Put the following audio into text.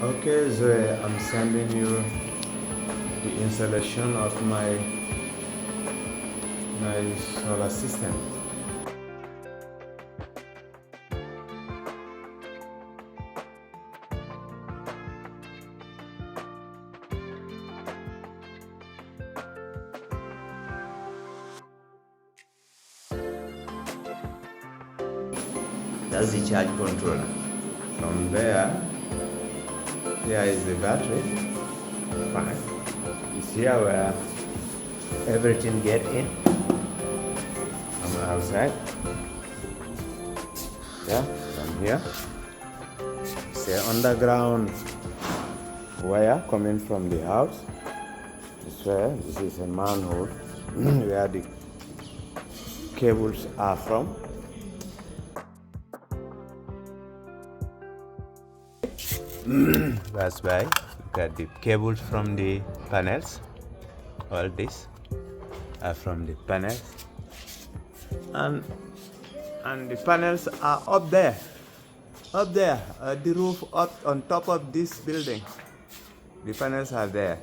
Okay, so I'm sending you the installation of my solar system. That's the charge controller. From there, here is the battery. Fine. It's here where everything get in from outside. Yeah, from here. It's an underground wire coming from the house. This is a manhole where the cables are from. That's why you got the cables from the panels. All this are from the panels, and the panels are up there, the roof up on top of this building. The panels are there.